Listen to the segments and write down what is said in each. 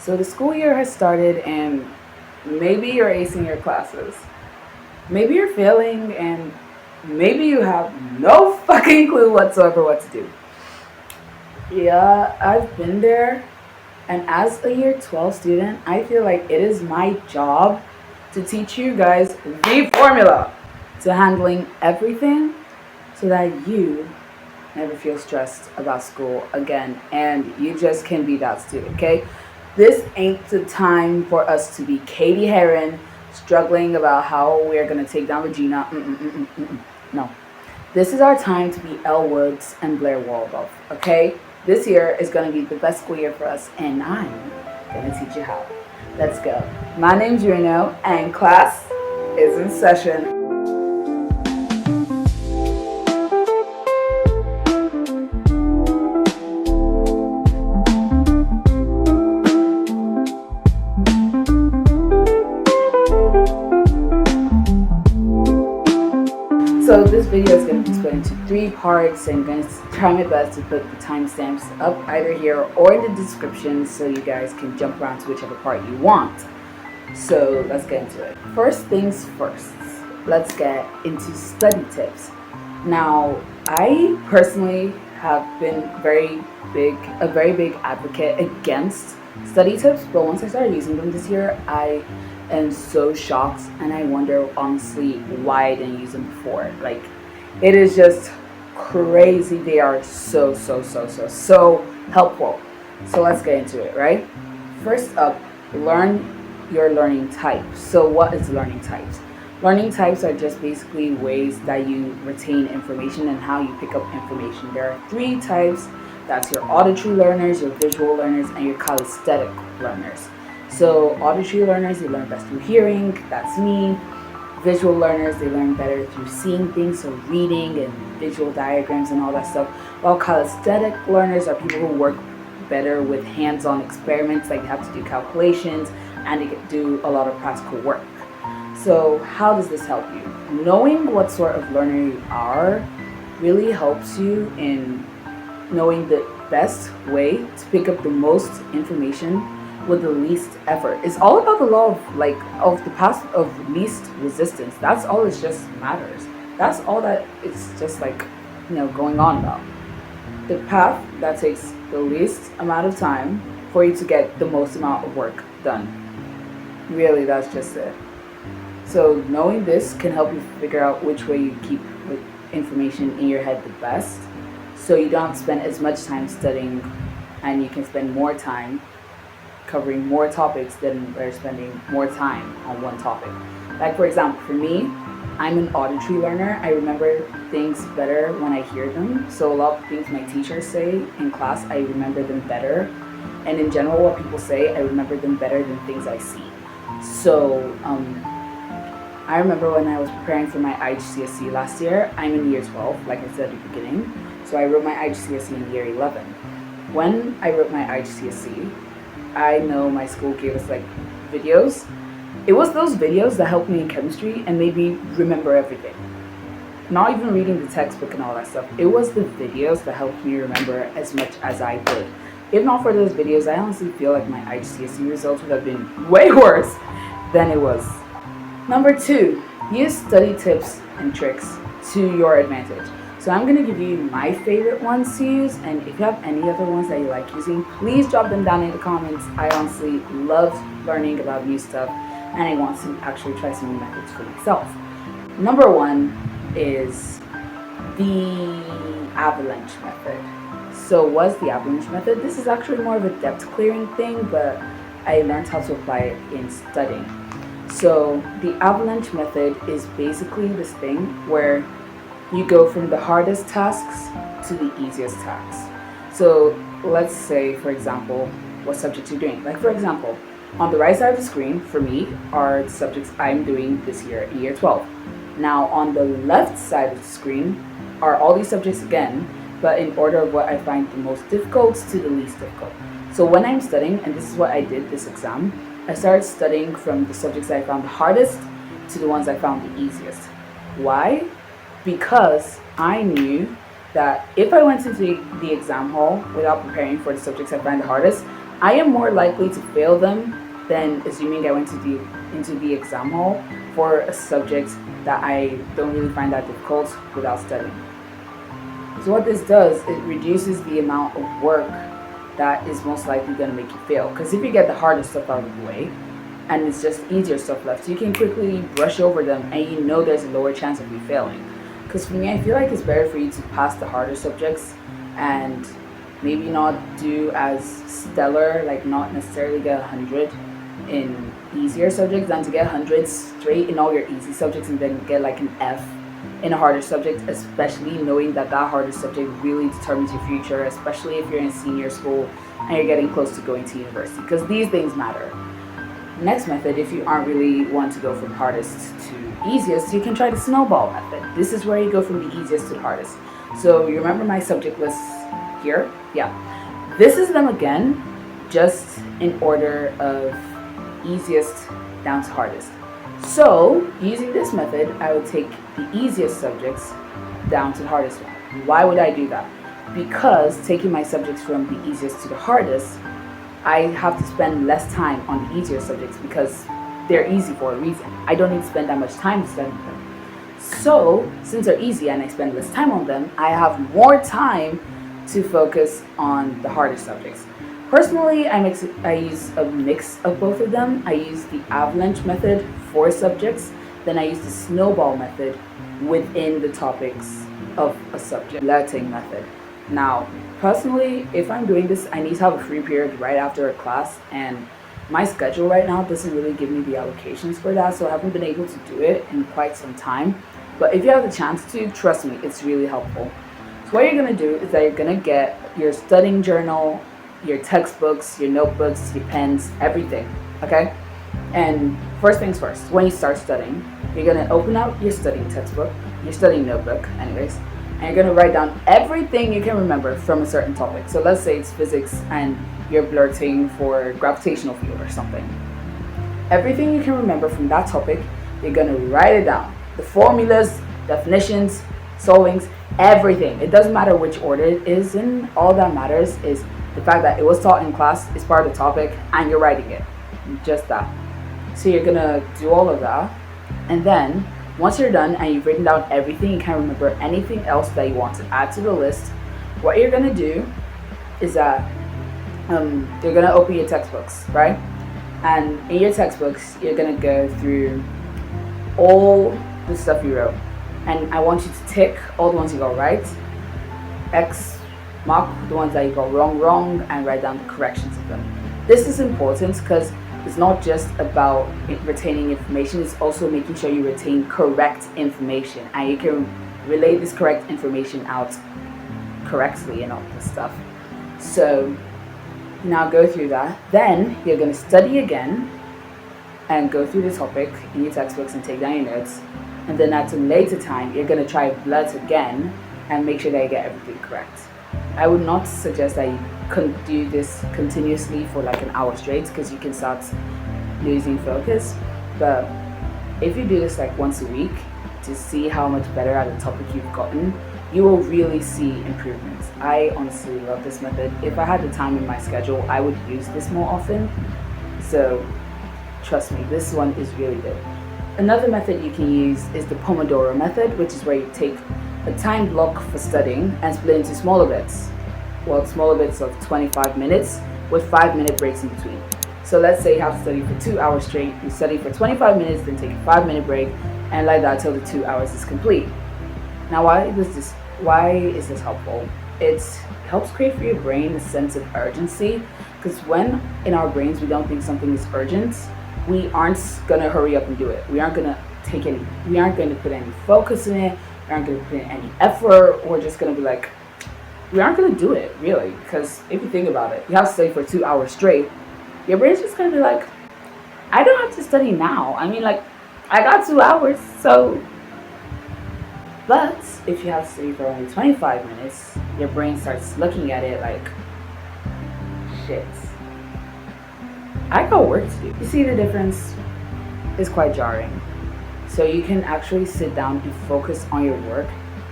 So the school year has started, and maybe you're acing your classes. Maybe you're failing, and maybe you have no fucking clue whatsoever what to do. Yeah, I've been there. And as a year 12 student, I feel like it is my job to teach you guys the formula to handling everything so that you never feel stressed about school again and you just can be that student, okay? This ain't the time for us to be Katie Heron struggling about how we're gonna take down Regina. No. This is our time to be Elle Woods and Blair Waldorf, okay? This year is gonna be the best school year for us, and I'm gonna teach you how. Let's go. My name's Reno, and class is in session. So this video is going to be split into 3 parts, and I'm going to try my best to put the timestamps up either here or in the description so you guys can jump around to whichever part you want. So let's get into it. First things first, let's get into study tips. Now, I personally have been a very big advocate against study tips, but once I started using them this year, I am so shocked, and I wonder honestly why I didn't use them before. Like, it is just crazy. They are so helpful. So let's get into it, right? First up, learn your learning type. So what is learning types? Learning types are just basically ways that you retain information and how you pick up information. There are 3 types. That's your auditory learners, your visual learners, and your kinesthetic learners. So auditory learners, they learn best through hearing, that's me. Visual learners, they learn better through seeing things, so reading and visual diagrams and all that stuff. While kinesthetic learners are people who work better with hands-on experiments, like they have to do calculations and they do a lot of practical work. So how does this help you? Knowing what sort of learner you are really helps you in knowing the best way to pick up the most information with the least effort. It's all about the law of the path of least resistance. That's all it just matters. That's all that it's just going on about. The path that takes the least amount of time for you to get the most amount of work done. Really, that's just it. So knowing this can help you figure out which way you keep the information in your head the best, so you don't spend as much time studying and you can spend more time covering more topics than we're spending more time on one topic. Like, for example, for me, I'm an auditory learner. I remember things better when I hear them. So a lot of things my teachers say in class, I remember them better. And in general, what people say, I remember them better than things I see. So I remember when I was preparing for my IGCSE last year. I'm in year 12, like I said at the beginning. So I wrote my IGCSE in year 11. When I wrote my IGCSE, I know my school gave us videos. It was those videos that helped me in chemistry and made me remember everything. Not even reading the textbook and all that stuff. It was the videos that helped me remember as much as I did. If not for those videos, I honestly feel like my IGCSE results would have been way worse than it was. Number 2, use study tips and tricks to your advantage. So I'm going to give you my favorite ones to use, and if you have any other ones that you like using, please drop them down in the comments. I honestly love learning about new stuff, and I want to actually try some new methods for myself. Number 1 is the avalanche method. So what's the avalanche method? This is actually more of a depth clearing thing, but I learned how to apply it in studying. So the avalanche method is basically this thing where you go from the hardest tasks to the easiest tasks. So let's say, for example, what subjects you're doing. Like, for example, on the right side of the screen, for me, are the subjects I'm doing this year in year 12. Now, on the left side of the screen are all these subjects again, but in order of what I find the most difficult to the least difficult. So when I'm studying, and this is what I did this exam, I started studying from the subjects I found the hardest to the ones I found the easiest. Why? Because I knew that if I went into the exam hall without preparing for the subjects I find the hardest, I am more likely to fail them than assuming I went into the exam hall for a subject that I don't really find that difficult without studying. So what this does, it reduces the amount of work that is most likely going to make you fail. Because if you get the hardest stuff out of the way, and it's just easier stuff left, you can quickly brush over them, and you know there's a lower chance of you failing. Because for me, I feel like it's better for you to pass the harder subjects and maybe not do as stellar, like not necessarily get 100 in easier subjects, than to get 100 straight in all your easy subjects and then get like an F in a harder subject, especially knowing that harder subject really determines your future, especially if you're in senior school and you're getting close to going to university, because these things matter. Next method, if you aren't really want to go from hardest to easiest, you can try the snowball method. This is where you go from the easiest to the hardest. So you remember my subject list here? Yeah. This is them again, just in order of easiest down to hardest. So using this method, I would take the easiest subjects down to the hardest one. Why would I do that? Because taking my subjects from the easiest to the hardest, I have to spend less time on the easier subjects because they're easy for a reason. I don't need to spend that much time studying them. So since they're easy and I spend less time on them, I have more time to focus on the harder subjects. Personally, I use a mix of both of them. I use the avalanche method for subjects, then I use the snowball method within the topics of a subject, letting method. Now, personally, if I'm doing this, I need to have a free period right after a class, and my schedule right now doesn't really give me the allocations for that, so I haven't been able to do it in quite some time. But if you have the chance to, trust me, it's really helpful. So what you're going to do is that you're going to get your studying journal, your textbooks, your notebooks, your pens, everything, okay? And first things first, when you start studying, you're going to open out your studying textbook, your studying notebook, anyways, and you're going to write down everything you can remember from a certain topic. So let's say it's physics and you're blurting for gravitational field or something. Everything you can remember from that topic, you're going to write it down. The formulas, definitions, solvings, everything. It doesn't matter which order it is in. All that matters is the fact that it was taught in class, it's part of the topic, and you're writing it. Just that. So you're going to do all of that. And then once you're done and you've written down everything, you can't remember anything else that you want to add to the list, what you're going to do is that you're going to open your textbooks, right? And in your textbooks, you're going to go through all the stuff you wrote. And I want you to tick all the ones you got right, X mark the ones that you got wrong, and write down the corrections of them. This is important because it's not just about retaining information, it's also making sure you retain correct information and you can relay this correct information out correctly and all this stuff. So now go through that. Then you're going to study again and go through the topic in your textbooks and take down your notes. And then at a later time, you're going to try blurt again and make sure that you get everything correct. I would not suggest that you do this continuously for like an hour straight because you can start losing focus. But if you do this like once a week to see how much better at the topic you've gotten, you will really see improvements. I honestly love this method. If I had the time in my schedule, I would use this more often. So trust me, this one is really good. Another method you can use is the Pomodoro method, which is where you take a time block for studying and split into smaller bits. Well, smaller bits of 25 minutes with 5-minute breaks in between. So let's say you have to study for 2 hours straight. You study for 25 minutes, then take a 5-minute break, and like that till the 2 hours is complete. Now, why is this helpful? It helps create for your brain a sense of urgency, because when in our brains we don't think something is urgent, we aren't gonna hurry up and do it. We aren't going to put any focus in it. We aren't going to put in any effort. We're just going to be like, we aren't going to do it, really. Because if you think about it, you have to study for 2 hours straight. Your brain's just going to be like, I don't have to study now. I mean, like, I got 2 hours, so. But if you have to study for only 25 minutes, your brain starts looking at it like, shit, I got work to do. You see the difference? It's quite jarring. So you can actually sit down and focus on your work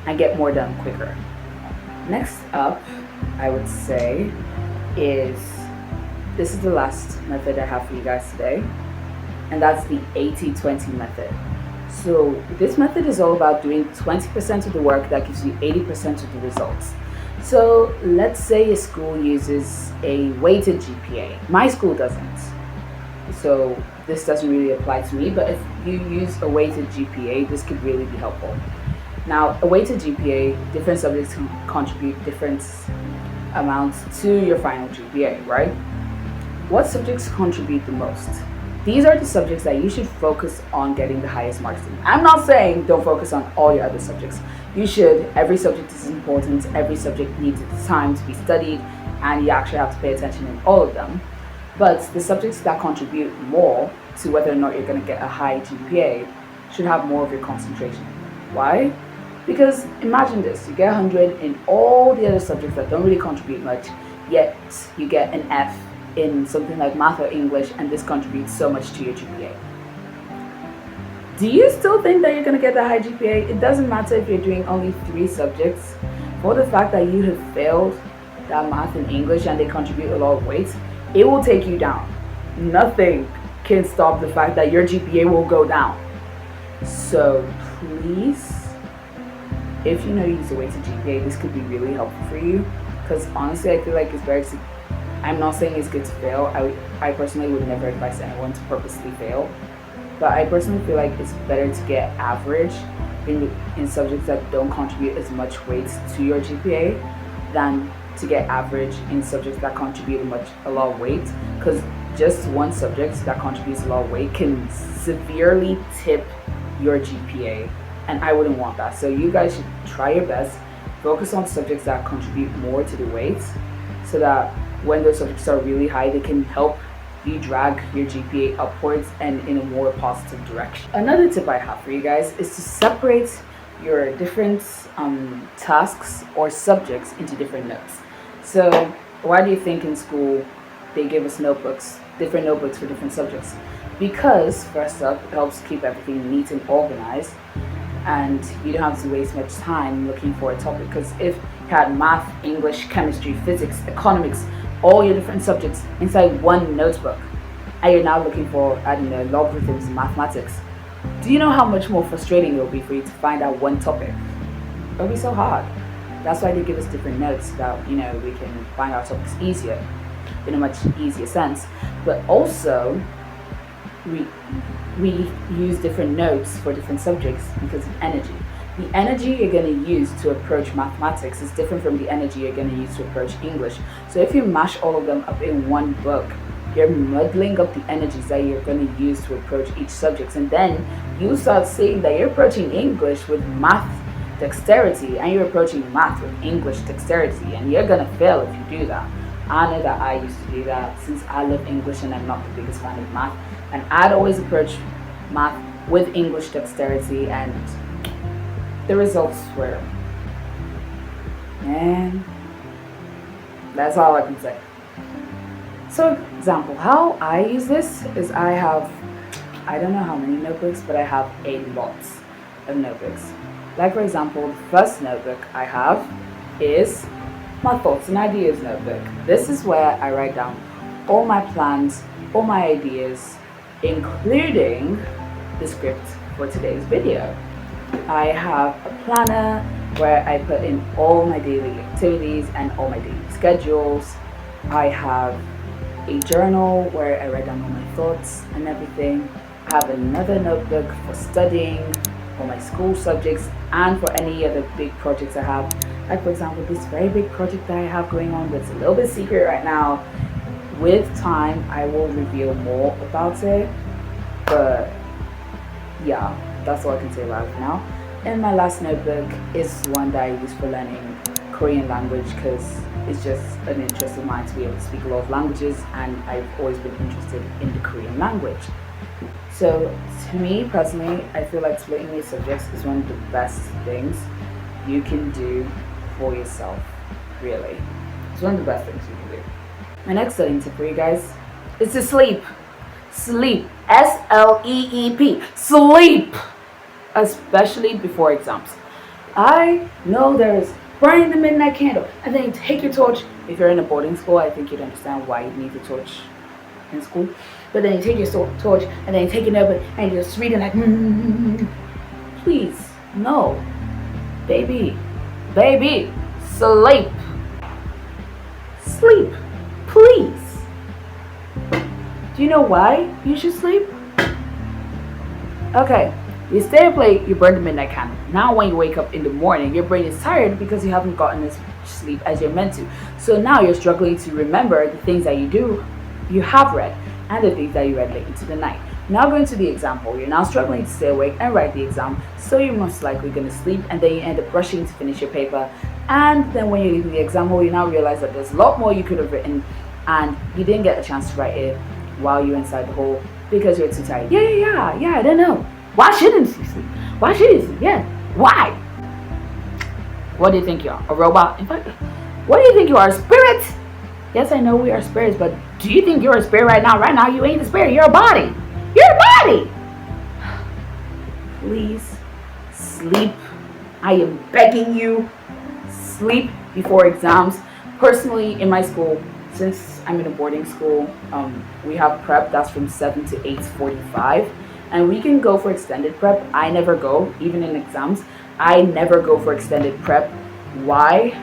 and get more done quicker. Next up, I would say, is this is the last method I have for you guys today, and that's the 80-20 method. So this method is all about doing 20% of the work that gives you 80% of the results. So let's say a school uses a weighted GPA. My school doesn't. So this doesn't really apply to me, but if you use a weighted GPA, this could really be helpful. Now, a weighted GPA, different subjects can contribute different amounts to your final GPA, right? What subjects contribute the most? These are the subjects that you should focus on getting the highest marks in. I'm not saying don't focus on all your other subjects. You should. Every subject is important. Every subject needs its time to be studied, and you actually have to pay attention in all of them. But the subjects that contribute more to whether or not you're going to get a high GPA should have more of your concentration. Why? Because imagine this, you get 100 in all the other subjects that don't really contribute much, yet you get an F in something like math or English, and this contributes so much to your GPA. Do you still think that you're going to get that high GPA? It doesn't matter if you're doing only 3 subjects. For the fact that you have failed that math and English and they contribute a lot of weight, it will take you down. Nothing can stop the fact that your GPA will go down. So please, if you know you use a weighted GPA, this could be really helpful for you, because honestly I feel like it's very, I'm not saying it's good to fail. I personally would never advise anyone to purposely fail, but I personally feel like it's better to get average in subjects that don't contribute as much weight to your GPA than to get average in subjects that contribute a lot of weight, because just one subject that contributes a lot of weight can severely tip your GPA, and I wouldn't want that. So you guys should try your best, focus on subjects that contribute more to the weight, so that when those subjects are really high, they can help you drag your GPA upwards and in a more positive direction. Another tip I have for you guys is to separate your different tasks or subjects into different notes. So why do you think in school they give us notebooks, different notebooks for different subjects? Because first up, it helps keep everything neat and organized, and you don't have to waste much time looking for a topic. Because if you had math, English, chemistry, physics, economics, all your different subjects inside one notebook, and you're now looking for, I don't know, logarithms and mathematics, do you know how much more frustrating it will be for you to find out one topic? It'll be so hard. That's why they give us different notes so that, you know, we can find our topics easier, in a much easier sense. But also, we use different notes for different subjects because of energy. The energy you're going to use to approach mathematics is different from the energy you're going to use to approach English. So if you mash all of them up in one book, you're muddling up the energies that you're going to use to approach each subject. And then you start seeing that you're approaching English with math dexterity and you're approaching math with English dexterity, and you're going to fail if you do that. I know that I used to do that since I love English and I'm not the biggest fan of math. And I'd always approach math with English dexterity, and the results were, man, that's all I can say. So example, how I use this is I don't know how many notebooks, but I have a lot of notebooks. Like for example, the first notebook I have is my thoughts and ideas notebook. This is where I write down all my plans, all my ideas, including the script for today's video. I have a planner where I put in all my daily activities and all my daily schedules. I have a journal where I write down all my thoughts and everything. I have another notebook for studying, for my school subjects, and for any other big projects I have. Like for example, this very big project that I have going on that's a little bit secret right now. With time, I will reveal more about it, but yeah, that's all I can say about it now. And my last notebook is one that I use for learning Korean language, because it's just an interest of mine to be able to speak a lot of languages, and I've always been interested in the Korean language. So to me personally, I feel like splitting your subjects is one of the best things you can do for yourself, really. It's one of the best things you can do. My next studying tip for you guys is to sleep. Sleep. S-L-E-E-P. Sleep. Especially before exams. I know there's burning the midnight candle, and then you take your torch. If you're in a boarding school, I think you'd understand why you need the torch in school. But then you take your torch, and then you take it up, and you're just reading like, please, no, baby, sleep, please. Do you know why you should sleep? Okay, you stay up late, you burn the midnight candle. Now when you wake up in the morning, your brain is tired because you haven't gotten as much sleep as you're meant to. So now you're struggling to remember the things that you have read, and the things that you read late into the night. Now going to the example, you're now struggling to stay awake and write the exam, so you're most likely going to sleep, and then you end up rushing to finish your paper. And then when you're leaving the exam hall, you now realize that there's a lot more you could have written, and you didn't get a chance to write it while you're inside the hall because you're too tired. Yeah, I don't know. Why shouldn't you sleep? Why should you sleep? Yeah, why? What do you think you are? A robot? In fact, what do you think you are? A spirit? Yes, I know we are spirits, but do you think you're a spirit right now? Right now, you ain't a spirit. You're a body. You're a body. Please sleep. I am begging you. Sleep before exams. Personally, in my school, since I'm in a boarding school, we have prep that's from 7 to 8:45, and we can go for extended prep. I never go, even in exams. I never go for extended prep. Why?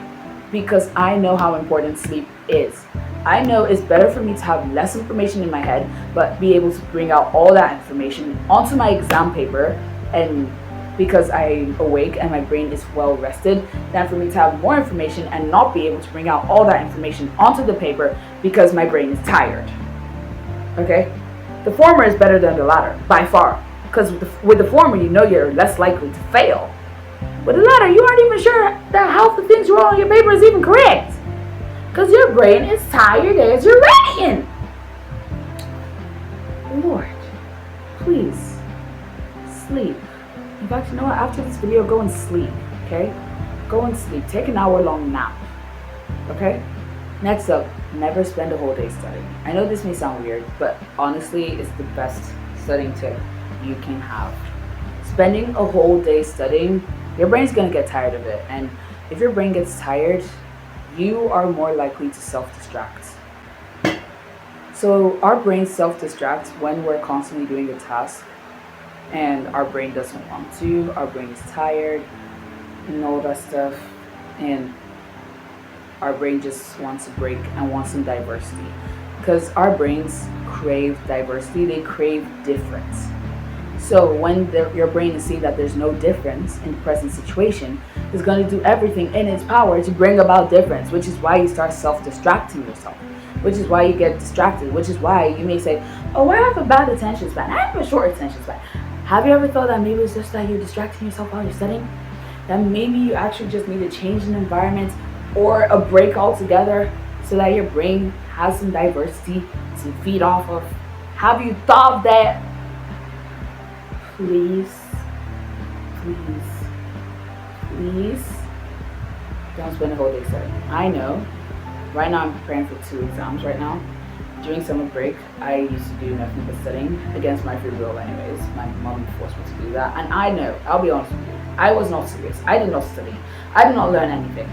Because I know how important sleep is. I know it's better for me to have less information in my head, but be able to bring out all that information onto my exam paper, and because I'm awake and my brain is well rested, than for me to have more information and not be able to bring out all that information onto the paper because my brain is tired. Okay? The former is better than the latter, by far. Because with the former, you know you're less likely to fail. With the latter, you aren't even sure that half the things you wrote on your paper is even correct. Because your brain is tired as you're writing. Lord, please, sleep. In fact, you know what? After this video, go and sleep, okay? Go and sleep. Take an hour-long nap, okay? Next up, never spend a whole day studying. I know this may sound weird, but honestly, it's the best studying tip you can have. Spending a whole day studying, your brain's gonna get tired of it. And if your brain gets tired, you are more likely to self-distract. So our brain self-distracts when we're constantly doing a task and our brain doesn't want to, our brain is tired and all that stuff, and our brain just wants a break and wants some diversity. Because our brains crave diversity, they crave difference. So when your brain is seeing that there's no difference in the present situation, it's going to do everything in its power to bring about difference, which is why you start self-distracting yourself, which is why you get distracted, which is why you may say, oh, I have a bad attention span, I have a short attention span. Have you ever thought that maybe it's just that you're distracting yourself while you're studying? That maybe you actually just need a change in environment or a break altogether so that your brain has some diversity to feed off of? Have you thought of that? Please don't spend a whole day studying. I know. Right now I'm preparing for 2 exams right now. During summer break, I used to do nothing but studying against my free will anyways. My mom forced me to do that. And I know, I'll be honest with you, I was not serious. I did not study. I did not learn anything.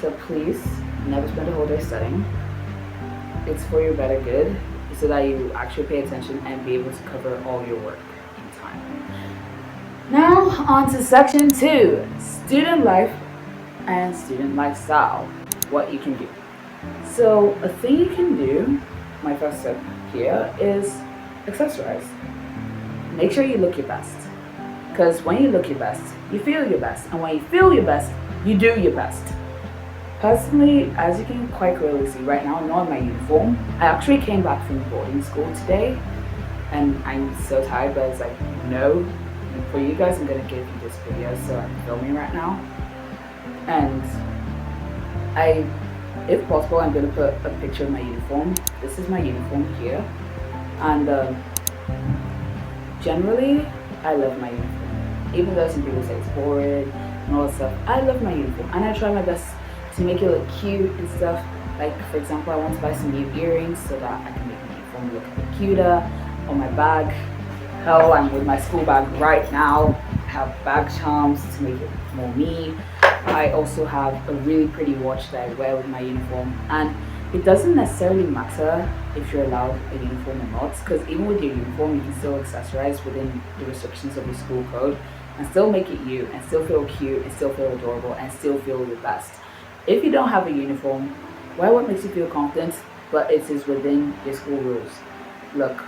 So please, never spend a whole day studying. It's for your better good, so that you actually pay attention and be able to cover all your work in time. Now on to section 2, student life and student lifestyle. What you can do. So a thing you can do, my first step here, is accessorize. Make sure you look your best. Because when you look your best, you feel your best. And when you feel your best, you do your best. Personally, as you can quite clearly see right now, I'm not in my uniform. I actually came back from boarding school today. And I'm so tired, but it's like, no. For you guys, I'm going to give you this video, so I'm filming right now. And if possible, I'm going to put a picture of my uniform. This is my uniform here. And generally, I love my uniform. Even though some people say it's boring and all that stuff, I love my uniform. And I try my best to make it look cute and stuff. Like, for example, I want to buy some new earrings so that I can make my uniform look a bit cuter. On my bag, hell, I'm with my school bag right now. I have bag charms to make it more me. I also have a really pretty watch that I wear with my uniform, and it doesn't necessarily matter if you're allowed a uniform or not, because even with your uniform, you can still accessorize within the restrictions of your school code and still make it you, and still feel cute, and still feel adorable, and still feel your best. If you don't have a uniform, wear what makes you feel confident, but it is within your school rules. Look,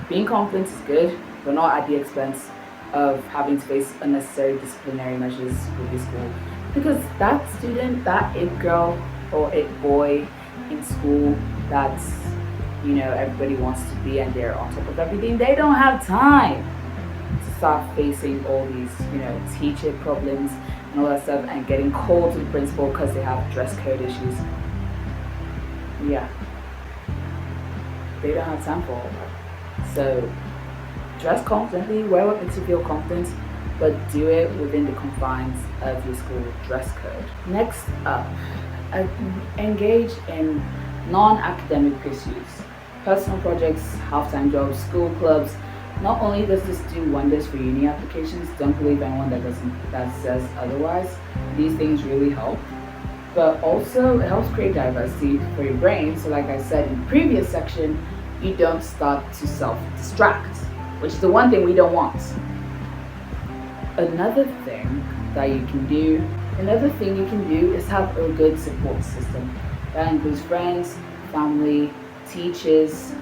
being confident is good, but not at the expense of having to face unnecessary disciplinary measures with your school. Because that student, that it girl or it boy in school that's, everybody wants to be and they're on top of everything, they don't have time to start facing all these, teacher problems and all that stuff and getting called to the principal because they have dress code issues. Yeah. They don't have time for all that. So dress confidently, wear what makes you feel confident, but do it within the confines of your school dress code. Next up, engage in non-academic pursuits, personal projects, half-time jobs, school clubs. Not only does this do wonders for uni applications, don't believe anyone that says otherwise. These things really help. But also it helps create diversity for your brain. So like I said in the previous section, you don't start to self-distract, which is the one thing we don't want. Another thing you can do is have a good support system. That includes friends, family, teachers,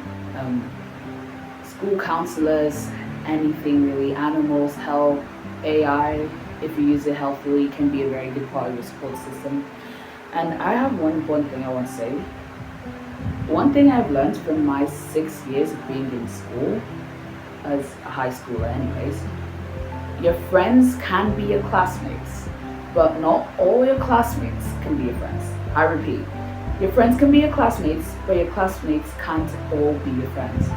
school counselors, anything really, animals, health, AI, if you use it healthily, can be a very good part of your support system. And I have one important thing I want to say. One thing I've learned from my 6 years of being in school, as a high schooler anyways, your friends can be your classmates, but not all your classmates can be your friends. I repeat, your friends can be your classmates, but your classmates can't all be your friends.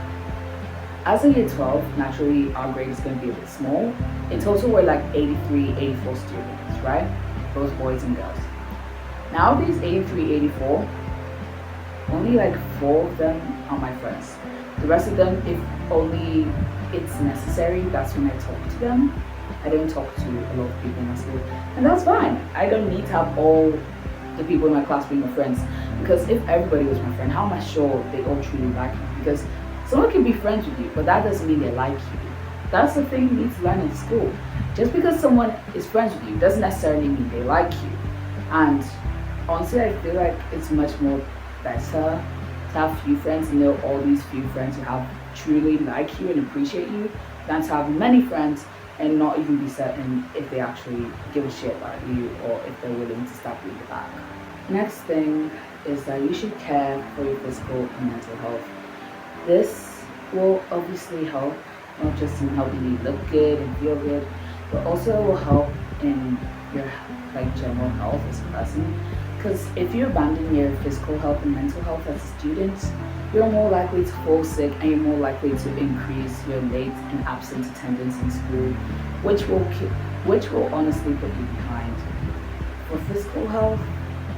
As a year 12, naturally our grade is going to be a bit small. In total we're like 83, 84 students, right? Both boys and girls. Now these 83, 84, only like 4 of them are my friends. The rest of them, if only it's necessary, that's when I talk to them. I don't talk to a lot of people in my school, and that's fine. I don't need to have all the people in my class being my friends, because if everybody was my friend, how am I sure they all truly like me? Because someone can be friends with you, but that doesn't mean they like you. That's the thing you need to learn in school. Just because someone is friends with you doesn't necessarily mean they like you. And honestly, I feel like it's much more better to have few friends and know all these few friends who have truly like you and appreciate you, than to have many friends and not even be certain if they actually give a shit about you or if they're willing to stab you in the back. Next thing is that you should care for your physical and mental health. This will obviously help, not just in helping you look good and feel good, but also will help in your general health as a person. Because if you abandon your physical health and mental health as a student, you're more likely to fall sick and you're more likely to increase your late and absent attendance in school, which will honestly put you behind. For physical health,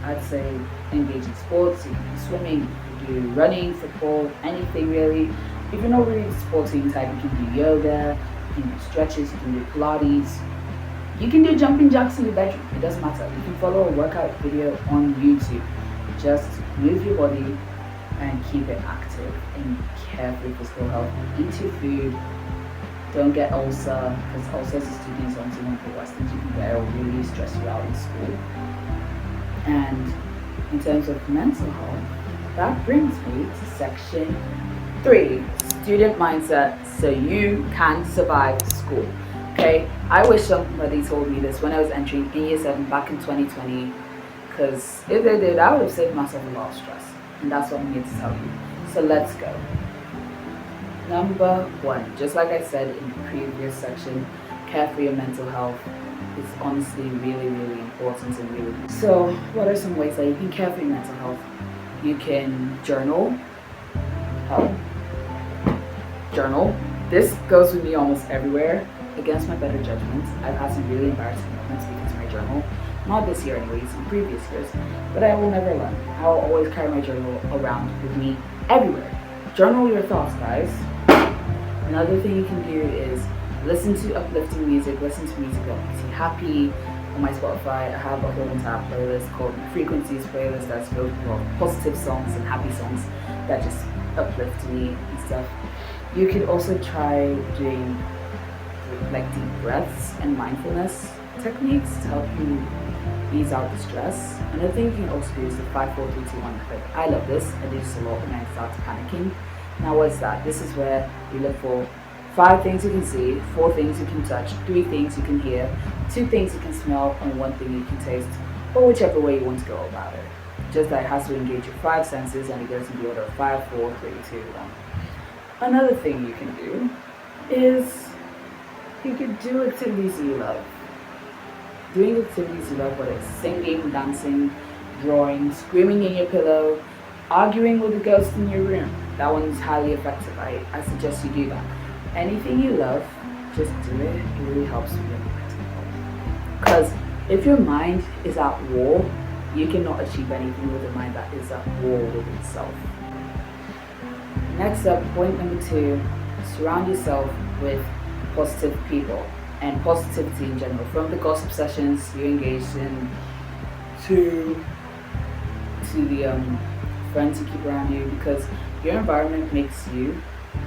I'd say engage in sports. You can do swimming, you can do running, football, anything really. If you're not really a sporting type, you can do yoga, you can do stretches, you can do Pilates. You can do jumping jacks in your bedroom, it doesn't matter. You can follow a workout video on YouTube. Just move your body and keep it active and care for your physical health. Eat your food, don't get ulcer, because ulcer as a student is honestly one of the worst things you can get. It will really stress you out in school. And in terms of mental health, that brings me to section 3, student mindset, so you can survive school. Okay, I wish somebody told me this when I was entering in year 7 back in 2020, because if they did, I would have saved myself a lot of stress, and that's what I'm here to tell you. So let's go. Number 1, just like I said in the previous section, care for your mental health. It's honestly really, really important and really. So what are some ways that you can care for your mental health? You can journal. Journal. This goes with me almost everywhere. Against my better judgment, I've had some really embarrassing moments because of my journal. Not this year anyways, in previous years. But I will never learn. I will always carry my journal around with me everywhere. Journal your thoughts, guys. Another thing you can do is listen to uplifting music, listen to music that makes you happy, on my Spotify, I have a whole entire playlist called Frequencies playlist that's filled with positive songs and happy songs that just uplift me and stuff. You could also try doing like deep breaths and mindfulness techniques to help you ease out the stress. Another thing you can also do is the 5-4-3-2-1 method. I love this. I do this a lot when I start panicking. Now what's that? This is where you look for 5 things you can see, 4 things you can touch, 3 things you can hear, 2 things you can smell, and 1 thing you can taste, or whichever way you want to go about it. Just that it has to engage your 5 senses, and it goes in the order of 5, 4, 3, 2, 1. Another thing you can do is you can do activities you love. Doing activities you love, whether it's singing, dancing, drawing, screaming in your pillow, arguing with the ghost in your room. That one's highly effective. I suggest you do that. Anything you love, just do it. It really helps with your mental health. Because if your mind is at war, you cannot achieve anything with a mind that is at war with itself. Next up, point number 2, surround yourself with positive people and positivity in general. From the gossip sessions you engage in to the friends you keep around you, because your environment makes you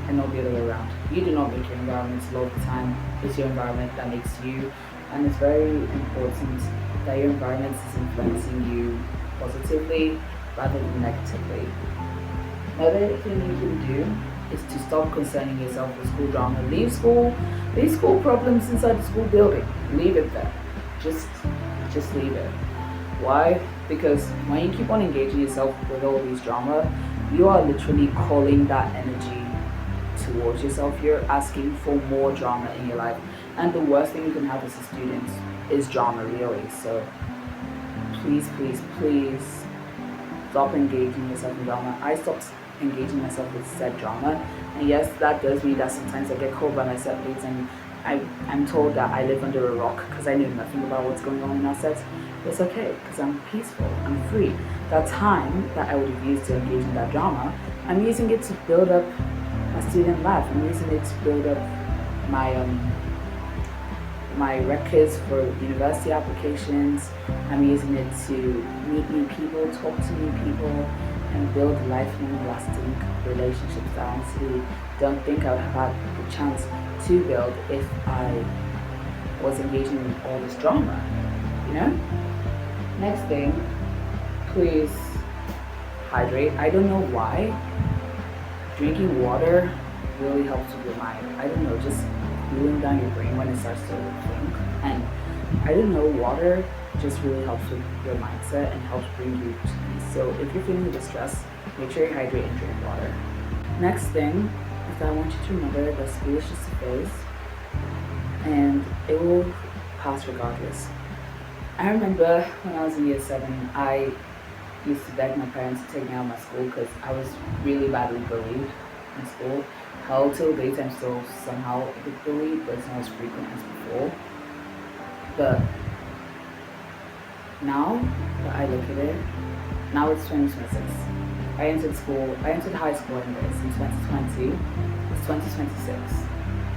and not the other way around. You do not make your environment a lot of the time. It's your environment that makes you, and it's very important that your environment is influencing you positively rather than negatively. Another thing you can do is to stop concerning yourself with school drama. Leave school problems inside the school building. Leave it there. Just leave it. Why? Because when you keep on engaging yourself with all these drama, you are literally calling that energy towards yourself. You're asking for more drama in your life. And the worst thing you can have as a student is drama, really. So please stop engaging yourself in drama. I stopped engaging myself with said drama, and yes, that does mean that sometimes I get called by my set mates and I'm told that I live under a rock because I know nothing about what's going on in our sets. It's okay because I'm peaceful, I'm free. That time that I would have used to engage in that drama, I'm using it to build up my student life. I'm using it to build up my records for university applications. I'm using it to meet new people, talk to new people, and build lifelong lasting relationships that I honestly don't think I would have had the chance to build if I was engaging in all this drama, you know? Next thing, please hydrate. I don't know why. Drinking water really helps with your mind. I don't know, just cooling down your brain when it starts to think. And I don't know, water just really helps with your mindset and helps bring you to peace. So if you're feeling distressed, make sure you hydrate and drink water. Next thing is that I want you to remember that school is just a phase and it will pass regardless. I remember when I was in year 7, I used to beg my parents to take me out of my school because I was really badly bullied in school. Hell, till date I'm still somehow a bit bullied, but it's not as frequent as before. But now that I look at it, now it's 2026. I entered high school anyways in 2020. It's 2026.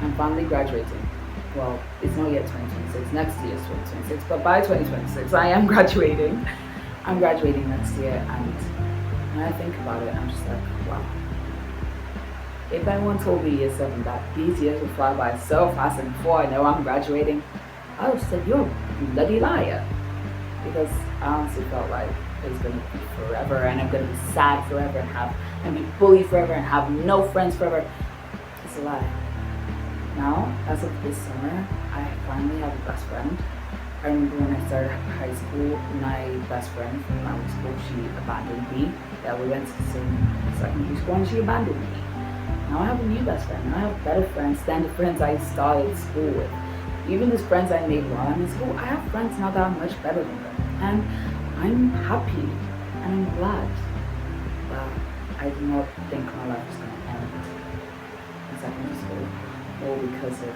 I'm finally graduating. Well, it's not yet 2026. Next year is 2026, but by 2026 I am graduating. I'm graduating next year, and when I think about it, I'm just like, wow. If anyone told me year 7 that these years would fly by so fast and before I know I'm graduating, I would have said, you're a bloody liar. Because I honestly felt like it was going to be forever, and I'm going to be sad forever and be bullied forever and have no friends forever. It's a lie. Now, as of this summer, I finally have a best friend. I remember when I started high school, my best friend from primary school, she abandoned me. Yeah, we went to the same secondary school and she abandoned me. Now I have a new best friend. Now I have better friends than the friends I started school with. Even the friends I made while I'm in school, I have friends now that are much better than them. And I'm happy and I'm glad. But I do not think my life is going to end in secondary school, all because of,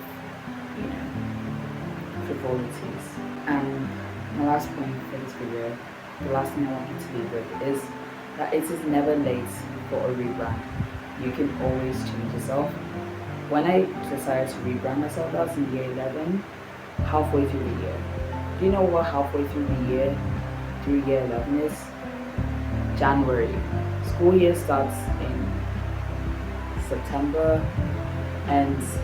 frivolities. And my last point for this video, the last thing I want you to leave with is that it is never late for a rebrand. You can always change yourself. When I decided to rebrand myself, that was in year 11, halfway through the year. Do you know what halfway through the year, through year 11 is? January. School year starts in September, ends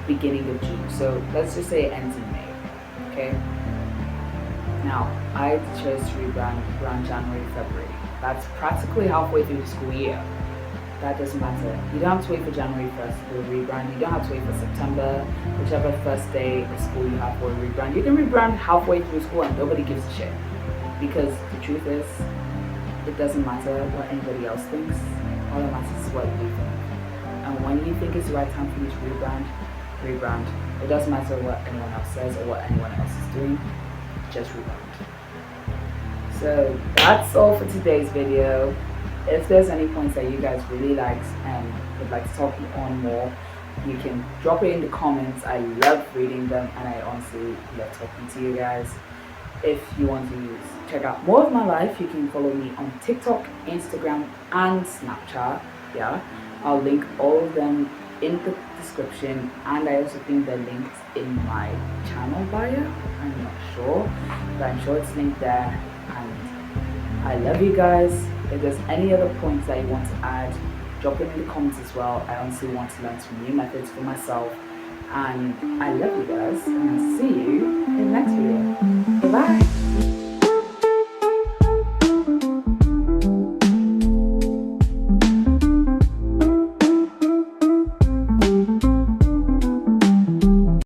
beginning of June. So let's just say it ends in May. Okay. Now, I chose to rebrand around January, February. That's practically halfway through the school year. That doesn't matter. You don't have to wait for January 1st for a rebrand. You don't have to wait for September, whichever first day of school you have for a rebrand. You can rebrand halfway through school and nobody gives a shit. Because the truth is, it doesn't matter what anybody else thinks. All that matters is what you think. And when you think it's the right time for you to rebrand, rebrand. It doesn't matter what anyone else says or what anyone else is doing. Just rebrand. So that's all for today's video. If there's any points that you guys really liked and would like to talk on more, you can drop it in the comments. I love reading them and I honestly love talking to you guys. If you want to check out more of my life, you can follow me on TikTok, Instagram and Snapchat. Yeah, I'll link all of them in the description, and I also think they're linked in my channel bio. I'm not sure, but I'm sure it's linked there. And I love you guys. If there's any other points that you want to add, drop it in the comments as well. I honestly want to learn some new methods for myself. And I love you guys, and I'll see you in the next video. Bye-bye.